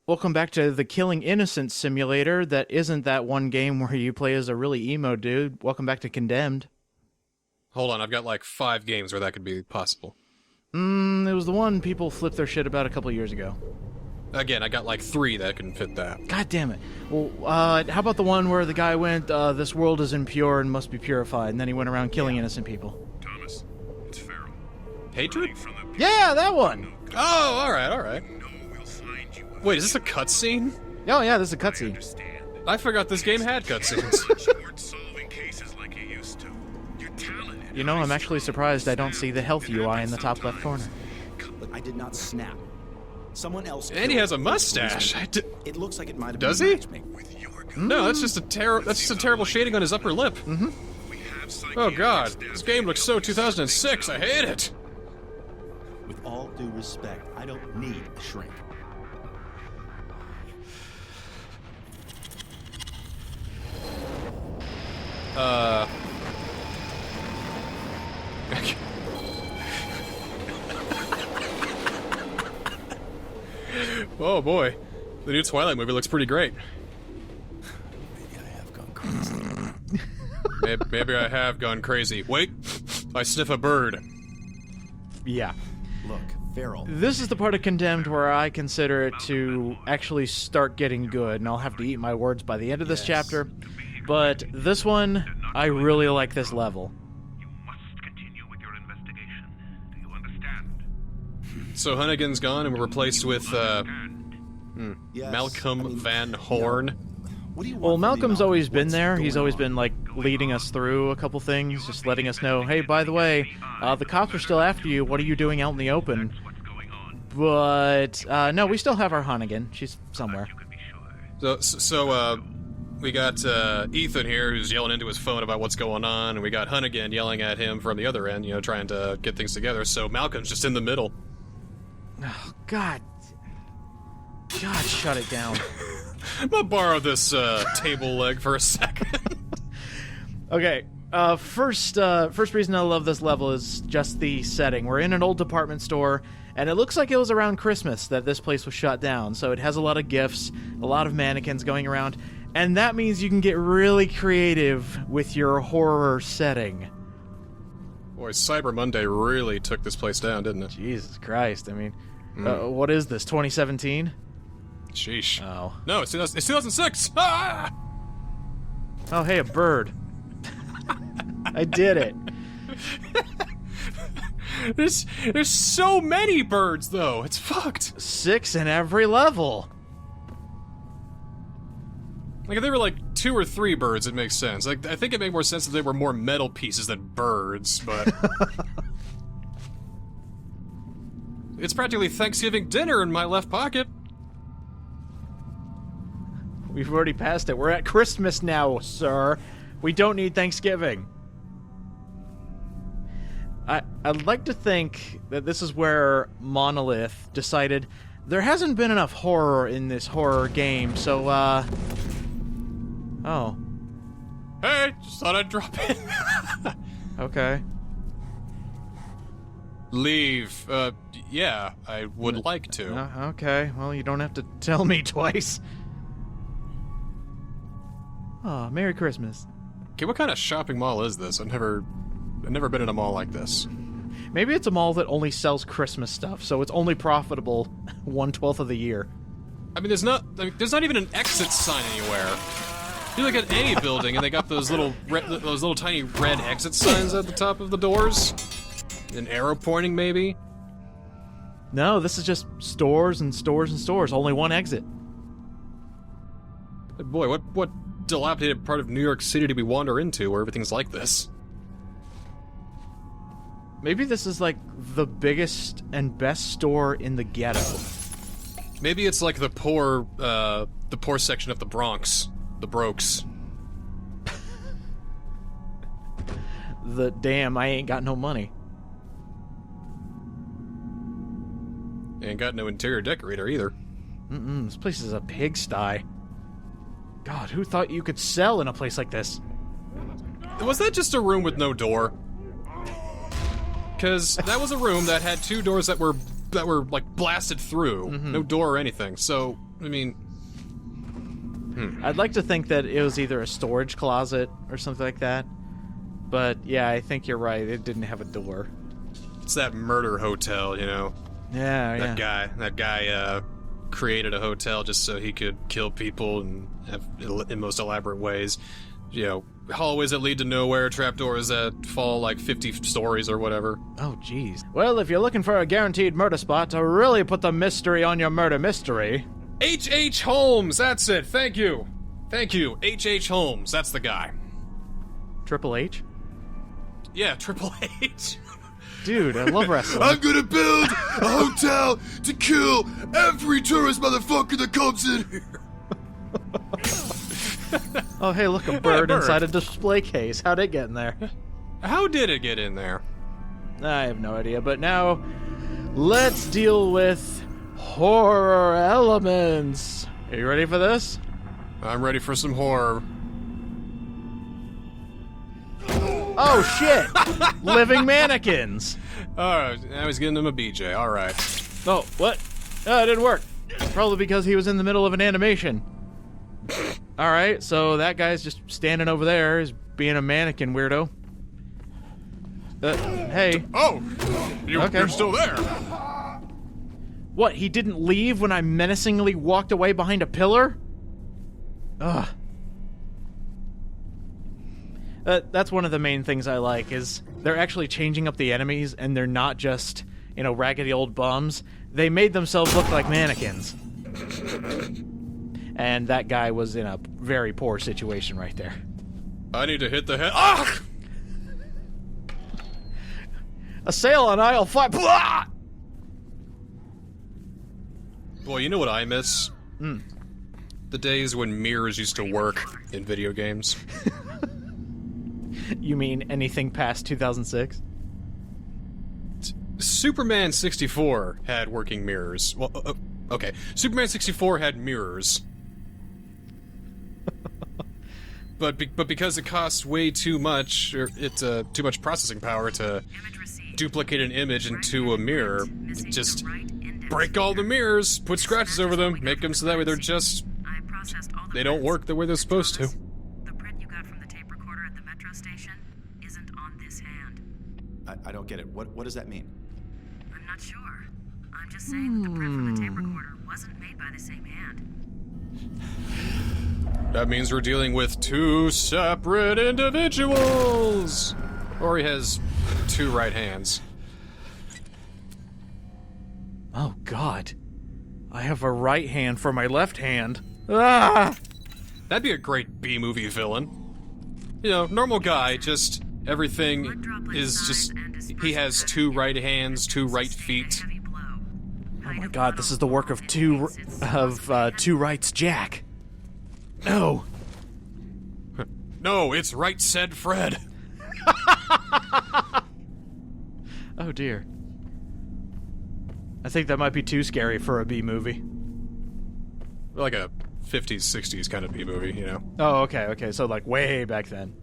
Welcome back to the Killing Innocents simulator that isn't that one game where you play as a really emo dude. Welcome back to Condemned. Hold on, I've got like 5 games where that could be possible. It was the one people flipped their shit about a couple years ago. Again, I got like 3 that can fit that. God damn it. Well, how about the one where the guy went, this world is impure and must be purified, and then he went around killing innocent people? Thomas, it's Farrell. Hatred? Yeah, that one! Oh, alright. Wait, is this a cutscene? Oh yeah, this is a cutscene. I forgot this game had cutscenes. You know, I'm actually surprised I don't see the health UI in the top left corner. But I did not snap. Someone else. And he has a mustache. It looks like it might have Does been he? No, that's just a terrible shading on his upper lip. Oh god, this game looks so 2006. I hate it. With all due respect, I don't need a shrink. Oh boy, the new Twilight movie looks pretty great. Maybe I have gone crazy. Maybe I have gone crazy. Wait, I sniff a bird. Yeah. Look, Farrell. This is the part of Condemned where I consider it to actually start getting good, and I'll have to eat my words by the end of this chapter. But this one, I really like this level. You must continue with your investigation. Do you understand? So Hunnigan's gone and we're replaced with, Yes, Malcolm Van Horn. What do you want Well, from me, Malcolm's Malcolm? always been What's there. He's going always on? been, like, leading us through a couple things, just letting us know, hey, by the way, the cops are still after you. What are you doing out in the open? What's going on? But, no, we still have our Hunnigan. She's somewhere. You can be sure. So we got Ethan here who's yelling into his phone about what's going on, and we got Hunnigan yelling at him from the other end, you know, trying to get things together. So Malcolm's just in the middle. Oh, God, shut it down. I'm gonna borrow this table leg for a second. Okay, first reason I love this level is just the setting. We're in an old department store, and it looks like it was around Christmas that this place was shut down, so it has a lot of gifts, a lot of mannequins going around, and that means you can get really creative with your horror setting. Boy, Cyber Monday really took this place down, didn't it? Jesus Christ, I mean, what is this, 2017? Sheesh. Oh. No, it's 2006! Ah! Oh, hey, a bird. I did it. There's so many birds, though. It's fucked. 6 in every level. Like, if they were like 2 or 3 birds, it makes sense. Like, I think it made more sense if they were more metal pieces than birds, but... It's practically Thanksgiving dinner in my left pocket. We've already passed it. We're at Christmas now, sir. We don't need Thanksgiving. I'd like to think that this is where Monolith decided there hasn't been enough horror in this horror game, so, Oh. Hey, just thought I'd drop in. Okay. Leave. Yeah, I would like to. Okay, well, you don't have to tell me twice. Oh, Merry Christmas. Okay, what kind of shopping mall is this? I've never been in a mall like this. Maybe it's a mall that only sells Christmas stuff, so it's only profitable 1/12 of the year. I mean, there's not even an exit sign anywhere. You look at any building, and they got those little tiny red exit signs at the top of the doors. An arrow pointing, maybe. No, this is just stores and stores and stores. Only one exit. Boy, what dilapidated part of New York City did we wander into where everything's like this? Maybe this is like the biggest and best store in the ghetto. Maybe it's like the poor section of the Bronx, the Brokes. The damn, I ain't got no money. Ain't got no interior decorator either. This place is a pigsty. God, who thought you could sell in a place like this? Was that just a room with no door? Because that was a room that had 2 doors that were like blasted through, no door or anything. So I mean, I'd like to think that it was either a storage closet or something like that. But yeah, I think you're right. It didn't have a door. it's that murder hotel, you know? Yeah, That guy created a hotel just so he could kill people and have in most elaborate ways. You know, hallways that lead to nowhere, trapdoors that fall like 50 stories or whatever. Oh, jeez. Well, if you're looking for a guaranteed murder spot to really put the mystery on your murder mystery... H.H. Holmes, that's it. Thank you. H.H. Holmes, that's the guy. Triple H? Yeah, Triple H. Dude, I love wrestling. I'm gonna build a hotel to kill every tourist motherfucker that comes in here. Oh, hey, look, a bird inside a display case. How'd it get in there? How did it get in there? I have no idea, but now let's deal with horror elements. Are you ready for this? I'm ready for some horror. Oh, shit! Living mannequins! Alright, now he's getting him a BJ, alright. Oh, what? Oh, it didn't work. Probably because he was in the middle of an animation. Alright, so that guy's just standing over there, is being a mannequin weirdo. Hey. Oh! Okay. You're still there! What, he didn't leave when I menacingly walked away behind a pillar? Ugh. That's one of the main things I like, is they're actually changing up the enemies, and they're not just, you know, raggedy old bums. They made themselves look like mannequins. And that guy was in a very poor situation right there. I need to hit the head. Ah! A sale on aisle 5. Blah! Boy, you know what I miss? The days when mirrors used to work in video games. You mean anything past 2006? Superman 64 had working mirrors. Well, okay. Superman 64 had mirrors. but because it costs way too much, or it's too much processing power to duplicate an image into a mirror, just break all the mirrors, put scratches over them, make them so that way they're just... they don't work the way they're supposed to. The print you got from the tape recorder at the metro station isn't on this hand. I don't get it. What does that mean? I'm not sure. I'm just saying that the print from the tape recorder wasn't made by the same hand. That means we're dealing with two separate individuals! Or he has two right hands. Oh, God. I have a right hand for my left hand. Ah! That'd be a great B-movie villain. You know, normal guy, just everything is just... he has two right hands, two right feet. Oh my God, this is the work of Two Rights Jack. No. No, it's Right Said Fred. Oh dear. I think that might be too scary for a B movie. Like a 50s, 60s kind of B-movie, you know? Oh, okay, so like way back then.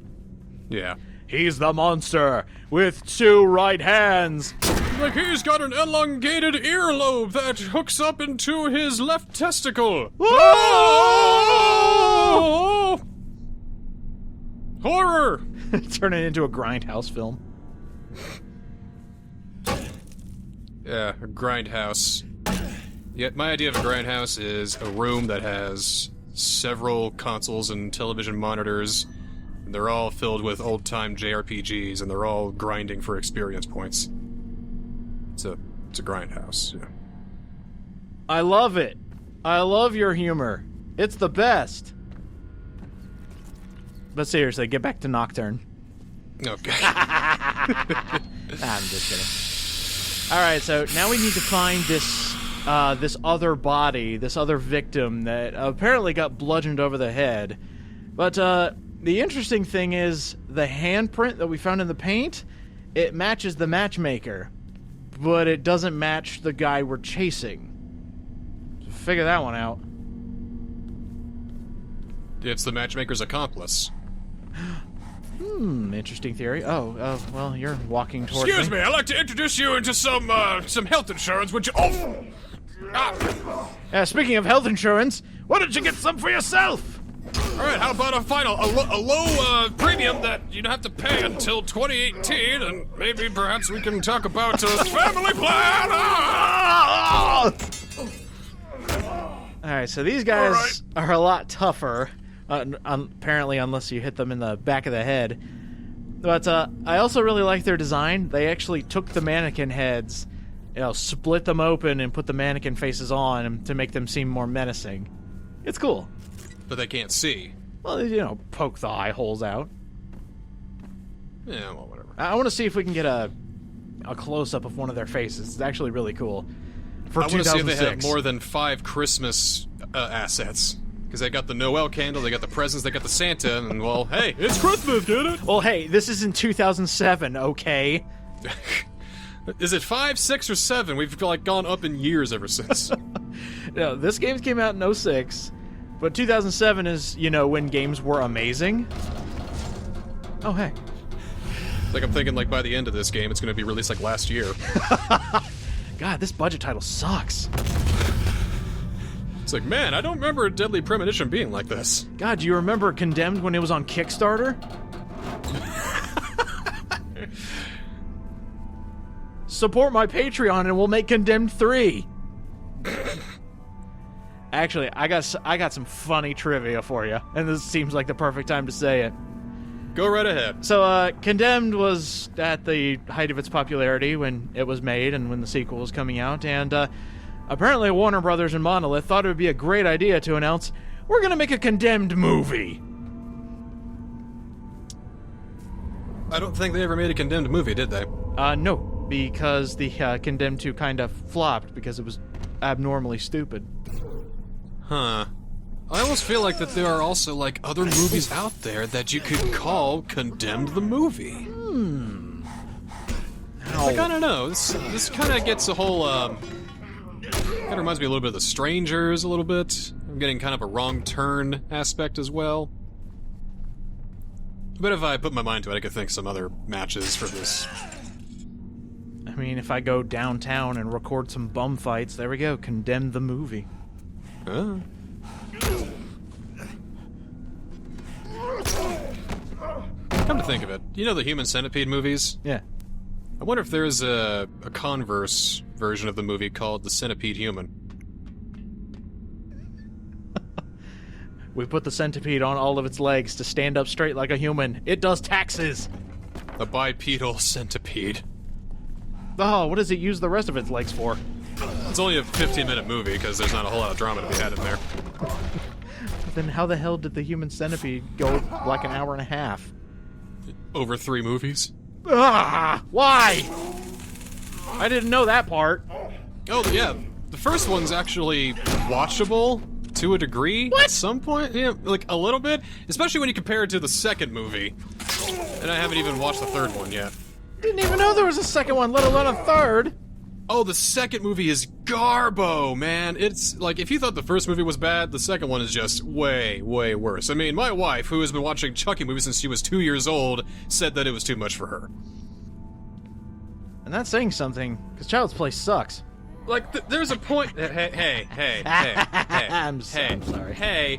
Yeah. He's the monster with two right hands. Like he's got an elongated earlobe that hooks up into his left testicle. Oh! Horror! Turn it into a Grindhouse film. Yeah, a grindhouse. Yet my idea of a grindhouse is a room that has several consoles and television monitors. And they're all filled with old-time JRPGs, and they're all grinding for experience points. It's a grindhouse, yeah. I love it. I love your humor. It's the best. But seriously, get back to Nocturne. Okay. I'm just kidding. Alright, so now we need to find this this other body, this other victim that apparently got bludgeoned over the head. But the interesting thing is the handprint that we found in the paint, it matches the matchmaker, but it doesn't match the guy we're chasing. So figure that one out. It's the matchmaker's accomplice. Interesting theory. Oh, well, you're walking towards Excuse me, I'd like to introduce you into some health insurance, would you? Oh! Speaking of health insurance, why don't you get some for yourself? All right, how about a low premium that you don't have to pay until 2018, and maybe perhaps we can talk about a family plan. All right, so these guys are a lot tougher, apparently, unless you hit them in the back of the head. But I also really like their design. They actually took the mannequin heads, split them open and put the mannequin faces on to make them seem more menacing. It's cool. But they can't see. Well, poke the eye holes out. Yeah, well, whatever. I want to see if we can get a close-up of one of their faces. It's actually really cool. For I want to see if 2006. they have more than 5 Christmas assets. Because they got the Noel candle, they got the presents, they got the Santa, and well, hey, it's Christmas, get it? Well, hey, this is in 2007, okay? Is it 5, 6, or 7? We've gone up in years ever since. No, this game came out in 06, but 2007 is, when games were amazing. Oh, hey. I'm thinking by the end of this game, it's going to be released last year. God, this budget title sucks. It's man, I don't remember a Deadly Premonition being like this. God, do you remember Condemned when it was on Kickstarter? Support my Patreon and we'll make Condemned 3. Actually, I got some funny trivia for you, and this seems like the perfect time to say it. Go right ahead. So, Condemned was at the height of its popularity when it was made and when the sequel was coming out, and apparently Warner Brothers and Monolith thought it would be a great idea to announce, we're gonna make a Condemned movie. I don't think they ever made a Condemned movie, did they? No, because the Condemned 2 kind of flopped because it was abnormally stupid. Huh. I almost feel like that there are also other movies out there that you could call Condemned the movie. I don't know. This kind of gets a whole kind of reminds me a little bit of The Strangers a little bit. I'm getting kind of a wrong turn aspect as well. But if I put my mind to it, I could think some other matches for this. I mean, if I go downtown and record some bum fights, there we go, Condemned the movie. Huh? Come to think of it, the Human Centipede movies? Yeah. I wonder if there's a converse version of the movie called The Centipede Human. We put the centipede on all of its legs to stand up straight like a human. It does taxes! A bipedal centipede. Oh, what does it use the rest of its legs for? It's only a 15-minute movie because there's not a whole lot of drama to be had in there. Then how the hell did the human centipede go like an hour and a half? Over 3 movies? Ah! Why? I didn't know that part. Oh, yeah. The first one's actually watchable to a degree. What? At some point. Yeah, a little bit. Especially when you compare it to the second movie. And I haven't even watched the third one yet. Didn't even know there was a second one, let alone a third. Oh, the second movie is garbo, man. It's if you thought the first movie was bad, the second one is just way, way worse. I mean, my wife, who has been watching Chucky movies since she was 2 years old, said that it was too much for her. And that's saying something, because Child's Play sucks. There's a point. Hey. I'm sorry. Hey.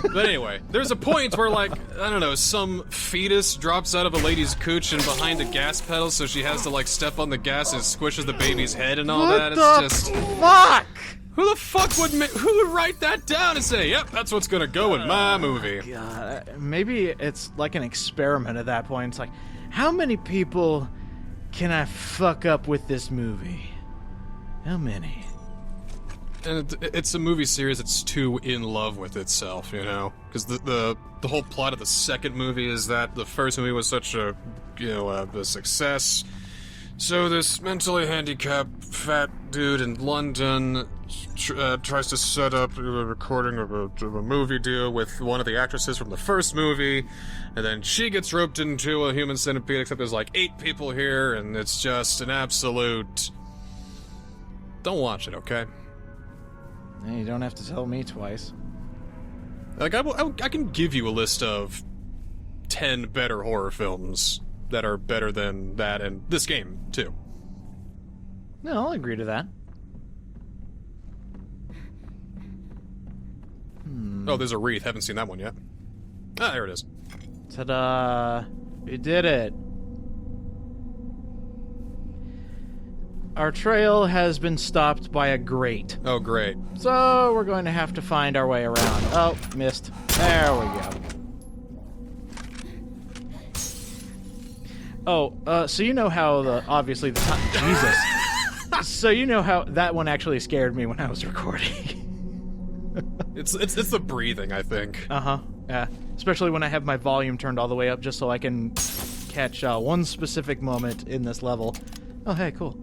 But anyway, there's a point where, I don't know, some fetus drops out of a lady's cooch and behind a gas pedal, so she has to, step on the gas and squishes the baby's head and all that. It's just. Fuck! Who the fuck who would write that down and say, yep, that's what's gonna go in my movie? God, maybe it's like an experiment at that point. It's how many people can I fuck up with this movie? How many? And it's a movie series that's too in love with itself, because the whole plot of the second movie is that the first movie was such a success. So this mentally handicapped fat dude in London tries to set up a recording of a movie deal with one of the actresses from the first movie, and then she gets roped into a human centipede, except there's 8 people here, and it's just an absolute... Don't watch it, okay? Hey, you don't have to tell me twice. I can give you a list of 10 better horror films that are better than that, and this game, too. No, I'll agree to that. Oh, there's a wreath. Haven't seen that one yet. Ah, there it is. Ta-da! We did it. Our trail has been stopped by a grate. Oh, great. So we're going to have to find our way around. Oh, missed. There we go. Oh, so you know how obviously the time... Jesus. So you know how that one actually scared me when I was recording. It's the breathing, I think. Uh-huh. Yeah. Especially when I have my volume turned all the way up just so I can catch one specific moment in this level. Oh, hey, cool.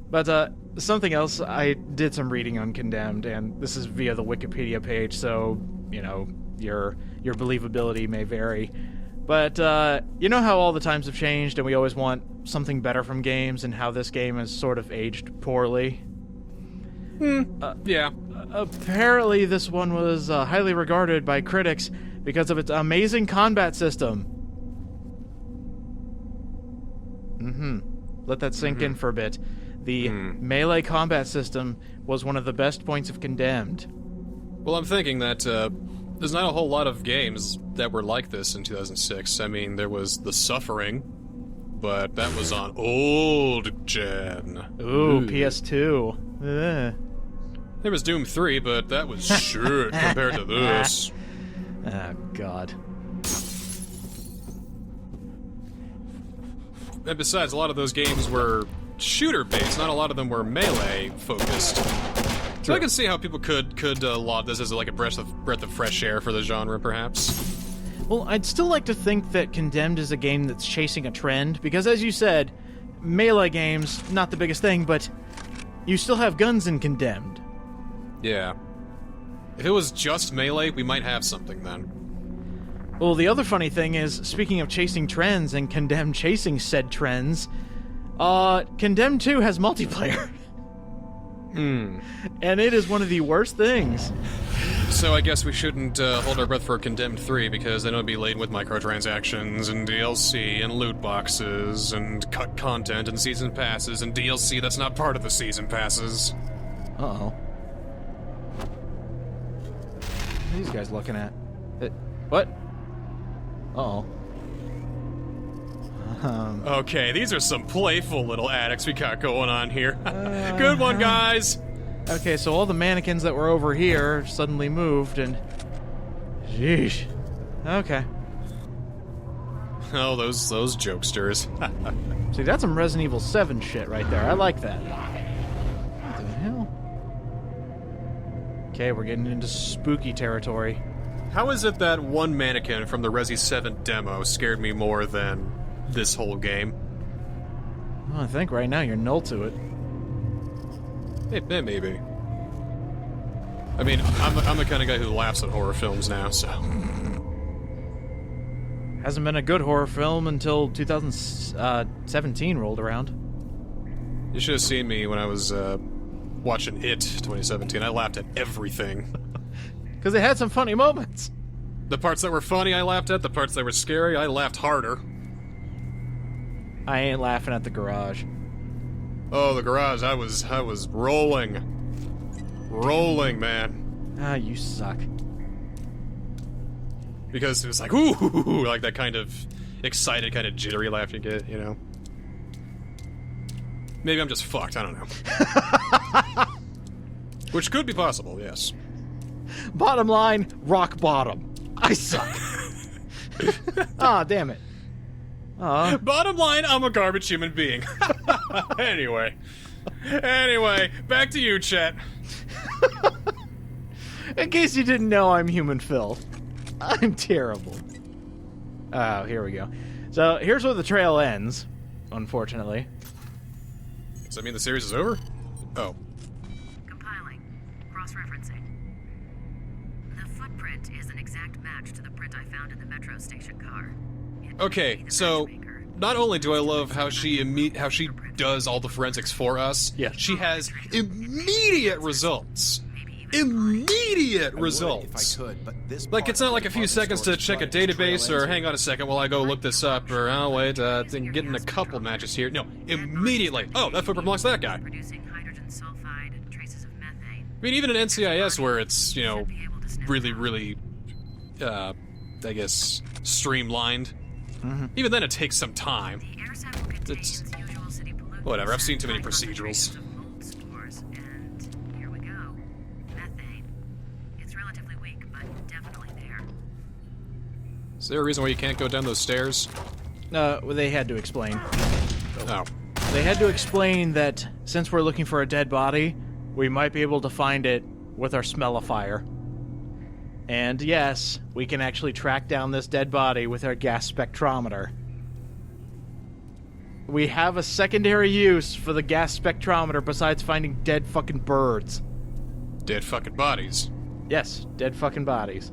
But something else, I did some reading on Condemned, and this is via the Wikipedia page, so, you know, your believability may vary. But you know how all the times have changed and we always want something better from games, and how this game has sort of aged poorly? Yeah. Apparently this one was highly regarded by critics because of its amazing combat system. Let that sink in for a bit. The melee combat system was one of the best points of Condemned. Well, I'm thinking that there's not a whole lot of games that were like this in 2006. I mean, there was The Suffering, but that was on old gen. Ooh, PS2. Ugh. There was Doom 3, but that was shit compared to this. Oh, God. And besides, a lot of those games were shooter-based. Not a lot of them were melee-focused. So I can see how people could laud this as like a breath of fresh air for the genre, perhaps. Well, I'd still like to think that Condemned is a game that's chasing a trend, because as you said, melee games, not the biggest thing, but you still have guns in Condemned. Yeah. If it was just melee, we might have something then. Well, the other funny thing is, speaking of chasing trends and Condemned chasing said trends, Condemned 2 has multiplayer. And it is one of the worst things. So I guess we shouldn't hold our breath for Condemned 3, because then it'll be laden with microtransactions and DLC and loot boxes and cut content and season passes and DLC that's not part of the season passes. Uh-oh. What are these guys looking at? What? Uh-oh. Okay, these are some playful little addicts we got going on here. Good one, guys! Okay, so all the mannequins that were over here suddenly moved, and... Sheesh. Okay. Oh, those jokesters. See, that's some Resident Evil 7 shit right there. I like that. What the hell? Okay, we're getting into spooky territory. How is it that one mannequin from the Resi 7 demo scared me more than this whole game? Well, I think right now you're null to it. Maybe. I mean, I'm the kind of guy who laughs at horror films now, so... Hasn't been a good horror film until 2017 rolled around. You should have seen me when I was watching It 2017. I laughed at everything. Because it had some funny moments. The parts that were funny, I laughed at. The parts that were scary, I laughed harder. I ain't laughing at the garage. Oh, the garage, I was rolling. Rolling, man. Ah, you suck. Because it was like, ooh, like that kind of excited, kind of jittery laugh you get, you know? Maybe I'm just fucked, I don't know. Which could be possible, yes. Bottom line, rock bottom. I suck. Ah, damn it. Aw. Bottom line, I'm a garbage human being. Anyway, back to you, Chet. In case you didn't know, I'm Human Phil. I'm terrible. Oh, here we go. So, here's where the trail ends, unfortunately. Does that mean the series is over? Oh. Compiling. Cross-referencing. The footprint is an exact match to the print I found in the metro station car. It may Okay, be the so matchmaker. not only do I love how she does all the forensics for us, Yeah. she has immediate results. Maybe even Immediate I would results. if I could, but this Like, part it's not of like the a few department seconds to store check a is running its database trail or ends hang on a second while I go look this up, or, oh, wait, getting a couple matches here. No, immediately. Oh, that footprint belongs to that guy. producing hydrogen sulfide and traces of methane. I mean, even in NCIS where it's, you know, really, really, I guess, streamlined. Even then, it takes some time. The air sample contains usual city pollutants. Whatever, I've seen too many 500 procedurals. grams of mold spores, and here we go. Methane. It's relatively weak, but definitely there. Is there a reason why you can't go down those stairs? Well, they had to explain. Oh. They had to explain that since we're looking for a dead body, we might be able to find it with our smell of fire. And yes, we can actually track down this dead body with our gas spectrometer. We have a secondary use for the gas spectrometer besides finding dead fucking birds. Dead fucking bodies. Yes, dead fucking bodies.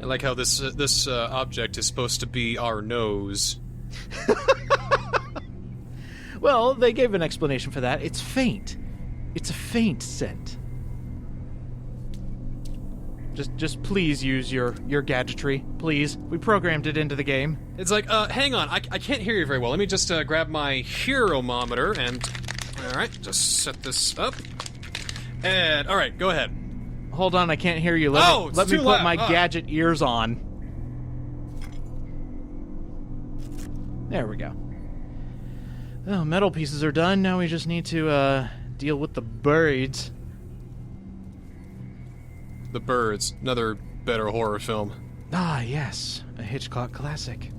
I like how this object is supposed to be our nose. Well, they gave an explanation for that. It's faint. It's a faint scent. Just please use your gadgetry, please. We programmed it into the game. It's like, hang on, I can't hear you very well. Let me just grab my heromometer and... Alright, just set this up. And, alright, go ahead. Hold on, I can't hear you. It's Let me too put loud. my gadget ears on. There we go. Oh, metal pieces are done. Now we just need to deal with the birds. The Birds, another better horror film. Ah, yes, a Hitchcock classic.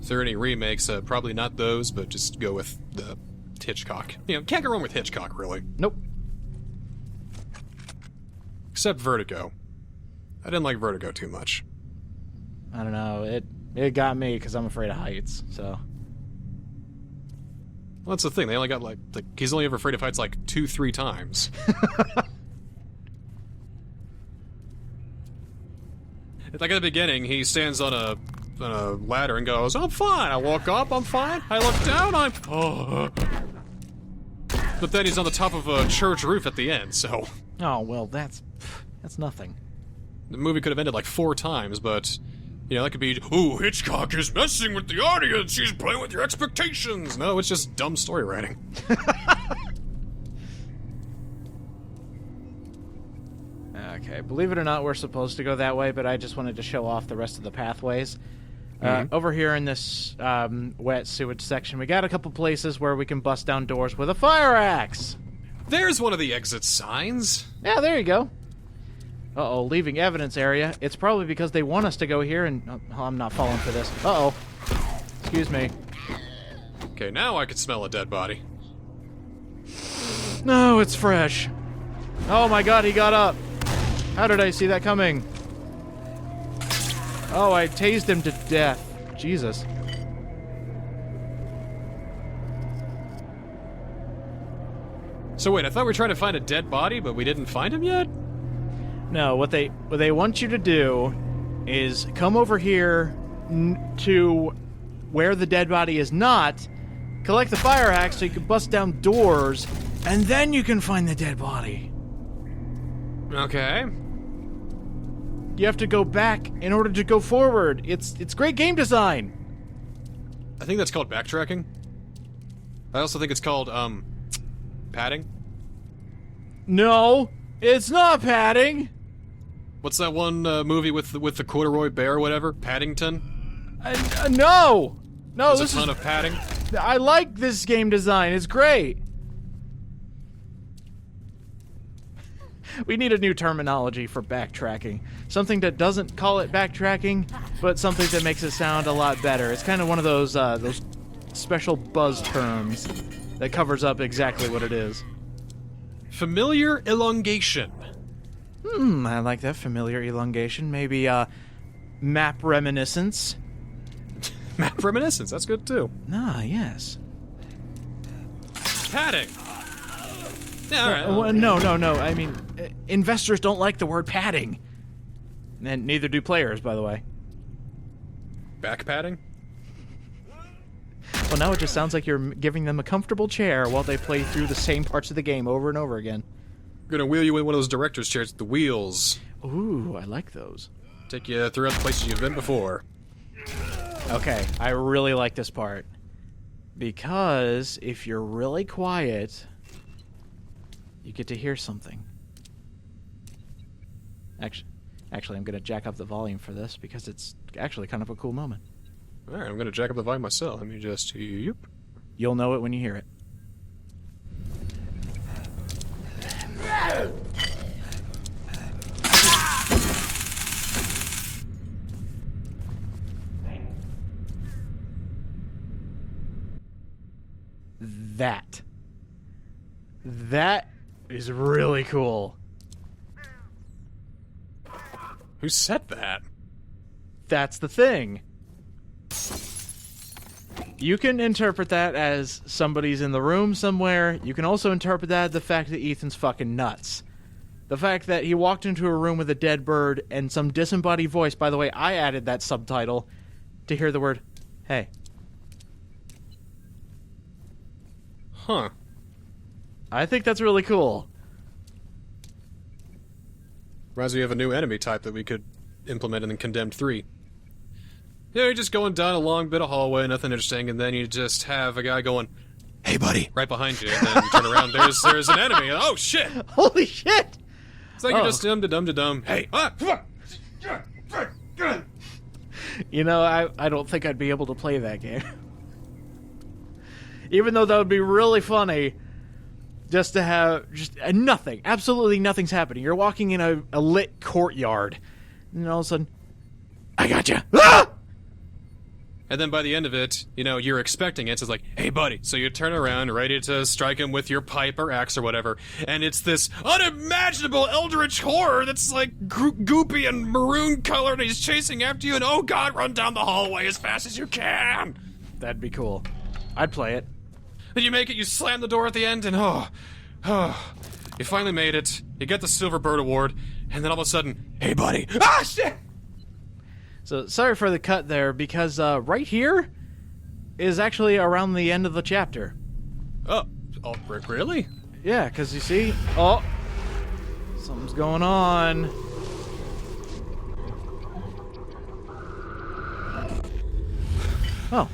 If there are any remakes, probably not those, but just go with the Hitchcock. You know, can't go wrong with Hitchcock, really. Nope. Except Vertigo. I didn't like Vertigo too much. I don't know. It got me because I'm afraid of heights. So Well, that's the thing. They only got like he's only ever afraid of heights like 2-3 times. Like at the beginning, he stands on a ladder and goes, "I'm fine." I walk up, I'm fine. I look down, I'm. Oh. But then he's on the top of a church roof at the end. So oh well, that's nothing. the movie could have ended like 4 times, but. You know, that could be, "Ooh, Hitchcock is messing with the audience. He's playing with your expectations." No, it's just dumb story writing. Okay, believe it or not, we're supposed to go that way, but I just wanted to show off the rest of the pathways. Over here in this wet sewage section, we got a couple places where we can bust down doors with a fire axe. There's one of the exit signs. Yeah, there you go. Uh-oh, leaving evidence area. It's probably because they want us to go here and... Oh, I'm not falling for this. Uh-oh. Excuse me. Okay, now I can smell a dead body. No, it's fresh. Oh my god, he got up. How did I see that coming? Oh, I tased him to death. Jesus. So wait, I thought we were trying to find a dead body, but we didn't find him yet? No, what they want you to do is come over here to where the dead body is not, collect the fire axe so you can bust down doors, and then you can find the dead body. Okay. You have to go back in order to go forward. It's great game design. I think that's called backtracking. I also think it's called, padding. No, it's not padding. What's that one movie with the corduroy bear or whatever? Paddington? No. No, There's this a ton of padding. I like this game design. It's great. We need a new terminology for backtracking. Something that doesn't call it backtracking, but something that makes it sound a lot better. It's kind of one of those special buzz terms that covers up exactly what it is. Familiar elongation. I like that familiar elongation. Maybe map reminiscence. Map reminiscence, that's good too. Ah, yes. Padding. Yeah, alright. Well, no. I mean, investors don't like the word padding. And neither do players, by the way. Back padding? Well, now it just sounds like you're giving them a comfortable chair while they play through the same parts of the game over and over again. I'm gonna wheel you in one of those director's chairs with the wheels. Ooh, I like those. Take you throughout the places you've been before. Okay, I really like this part. Because if you're really quiet, you get to hear something. Actually, I'm gonna jack up the volume for this because it's actually kind of a cool moment. Alright, I'm gonna jack up the volume myself. Let me just... Yep. You'll know it when you hear it. That is really cool. Who said that? That's the thing. You can interpret that as somebody's in the room somewhere. You can also interpret that as the fact that Ethan's fucking nuts. The fact that he walked into a room with a dead bird and some disembodied voice. By the way, I added that subtitle to hear the word, hey. Huh. I think that's really cool. Reminds me of a new enemy type that we could implement in Condemned 3. Yeah, you're just going down a long bit of hallway, nothing interesting, and then you just have a guy going, "Hey, buddy," right behind you, and then you turn around, there's an enemy. Oh, shit! Holy shit! It's like you're just dum-de-dum-de-dum. Hey! Ah! You know, I don't think I'd be able to play that game. Even though that would be really funny, just to have nothing, absolutely nothing's happening. You're walking in a lit courtyard, and all of a sudden, I gotcha. Ah! And then by the end of it, you know, you're expecting it, so it's like, "Hey, buddy." So you turn around, ready to strike him with your pipe or axe or whatever, and it's this unimaginable eldritch horror that's like goopy and maroon colored, and he's chasing after you, and oh god, run down the hallway as fast as you can! That'd be cool. I'd play it. Then you make it, you slam the door at the end, and you finally made it. You get the Silver Bird Award, and then all of a sudden, "Hey, buddy." Ah, shit! So, sorry for the cut there, because right here is actually around the end of the chapter. Oh, really? Yeah, because you see... Oh! Something's going on. Oh.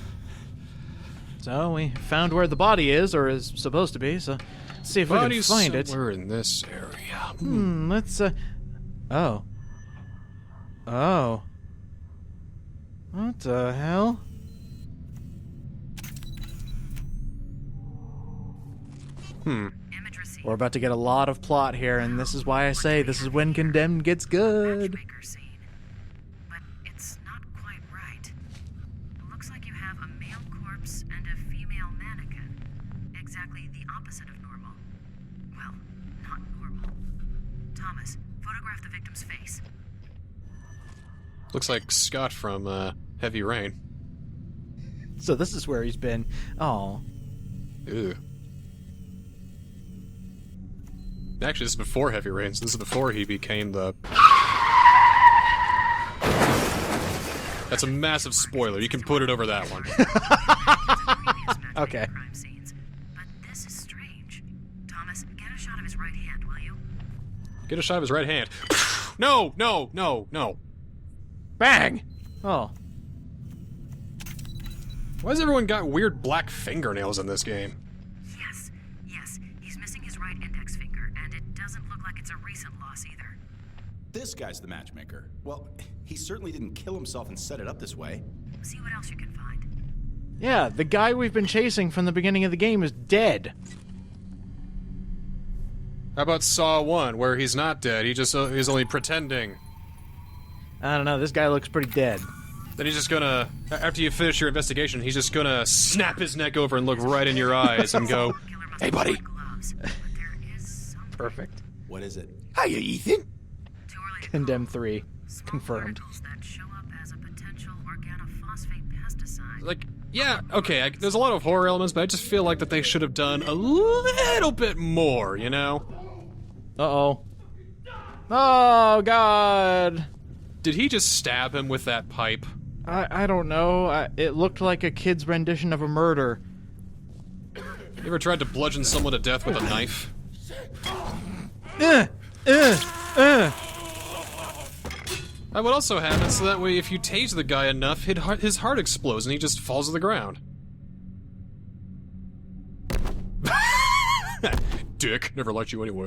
So, we found where the body is, or is supposed to be, so let's see if we can find it. Somewhere in this area. Let's, Oh. Oh. What the hell? Image received. We're about to get a lot of plot here, and this is why I say this is when Condemned gets good. Matchmaker scene. But it's not quite right. It looks like you have a male corpse and a female mannequin. Exactly the opposite of normal. Well, not normal. Thomas, photograph the victim's face. Looks like Scott from Heavy Rain. So this is where he's been. Oh. Ew. Actually, this is before Heavy Rain, so this is before he became the... That's a massive spoiler. You can put it over that one. Okay. Crime scenes. But this is strange. Thomas, get a shot of his right hand, will you? Get a shot of his right hand. No! Bang! Oh. Why has everyone got weird black fingernails in this game? Yes. He's missing his right index finger, and it doesn't look like it's a recent loss either. This guy's the matchmaker. Well, he certainly didn't kill himself and set it up this way. See what else you can find. Yeah, the guy we've been chasing from the beginning of the game is dead. How about Saw 1, where he's not dead, he's only pretending? I don't know, this guy looks pretty dead. Then he's just gonna, after you finish your investigation, he's just gonna snap his neck over and look right in your eyes and go, Killer must "Hey, have buddy." worn gloves, but there is something. Perfect. What is it? Hiya, Ethan. Too early to Condemned 3. Small Confirmed. particles that show up as a potential organophosphate pesticide. Like, yeah, okay, there's a lot of horror elements, but I just feel like that they should have done a little bit more, you know? Uh-oh. Oh, God. Did he just stab him with that pipe? I don't know. It looked like a kid's rendition of a murder. You ever tried to bludgeon someone to death with a knife? That would also happen, so that way if you tase the guy enough, his heart explodes and he just falls to the ground. Dick, never liked you anyway.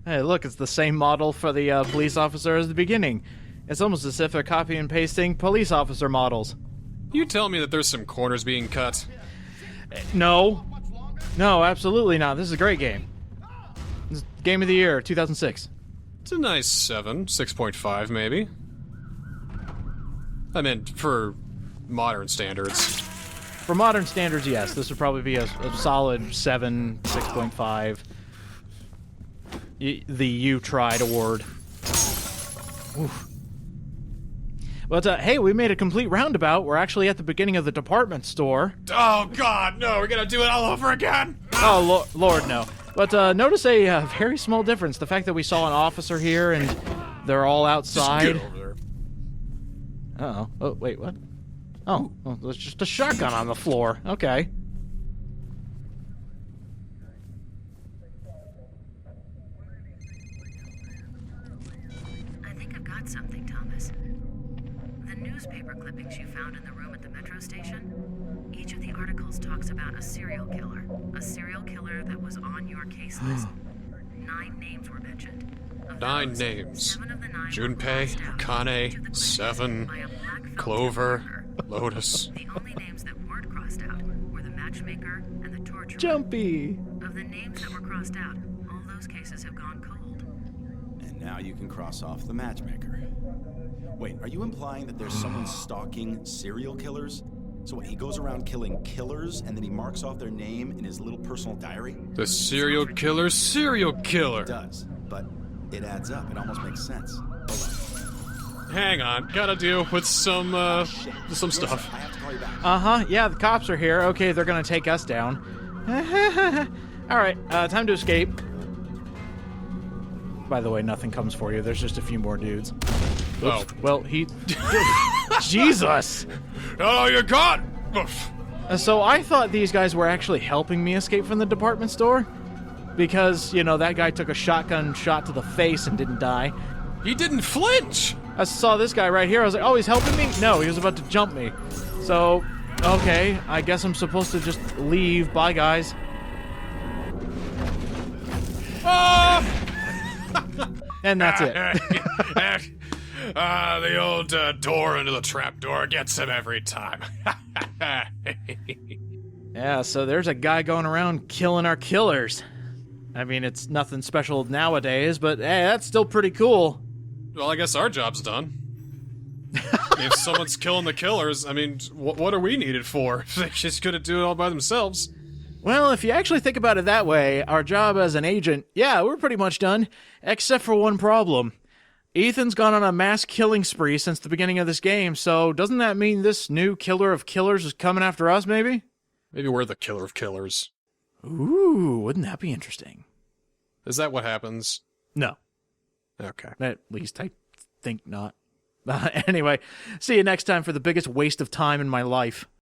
Hey, look, it's the same model for the police officer as the beginning. It's almost as if they're copying and pasting police officer models. You tell me that there's some corners being cut. No. No, absolutely not. This is a great game. This is Game of the Year, 2006. It's a nice 7, 6.5 maybe. I meant for modern standards. For modern standards, yes, this would probably be a solid 7, 6.5. The You Tried award. Oof. But, hey, we made a complete roundabout. We're actually at the beginning of the department store. Oh god, no, we're gonna do it all over again? Oh, Lord, no. But notice a very small difference. The fact that we saw an officer here and they're all outside. Just get over there. Uh-oh. Oh, wait, what? Oh, well, there's just a shotgun on the floor. Okay. I think I've got something, Thomas. The newspaper clippings you found in the room at the metro station, each of the articles talks about a serial killer. A serial killer that was on your case list. 9 names were mentioned. Of 9 those, names. 7 of the 9 were Junpei, crossed out Akane, to the police 7, by a black felt Clover, marker. Lotus. The only names that weren't crossed out were the matchmaker and the torturer. Jumpy. Of the names that were crossed out, all those cases have gone cold. And now you can cross off the matchmaker. Wait, are you implying that there's someone stalking serial killers? So what, he goes around killing killers and then he marks off their name in his little personal diary? The serial killer, serial killer. It does, but it adds up. It almost makes sense. Hang on, gotta deal with some stuff. I have to call you back. Uh-huh, yeah, the cops are here. Okay, they're gonna take us down. Alright, time to escape. By the way, nothing comes for you. There's just a few more dudes. Oh. Oops. Well, he... Jesus! Oh, you got! So I thought these guys were actually helping me escape from the department store. Because, you know, that guy took a shotgun shot to the face and didn't die. He didn't flinch! I saw this guy right here. I was like, oh, he's helping me? No, he was about to jump me. So, okay, I guess I'm supposed to just leave. Bye, guys. And that's it. The old door into the trapdoor gets him every time. Yeah, so there's a guy going around killing our killers. I mean, it's nothing special nowadays, but hey, that's still pretty cool. Well, I guess our job's done. If someone's killing the killers, I mean, what are we needed for? They just couldn't do it all by themselves. Well, if you actually think about it that way, our job as an agent, yeah, we're pretty much done, except for one problem. Ethan's gone on a mass killing spree since the beginning of this game, so doesn't that mean this new killer of killers is coming after us, maybe? Maybe we're the killer of killers. Ooh, wouldn't that be interesting? Is that what happens? No. Okay. At least I think not. Anyway, see you next time for the biggest waste of time in my life.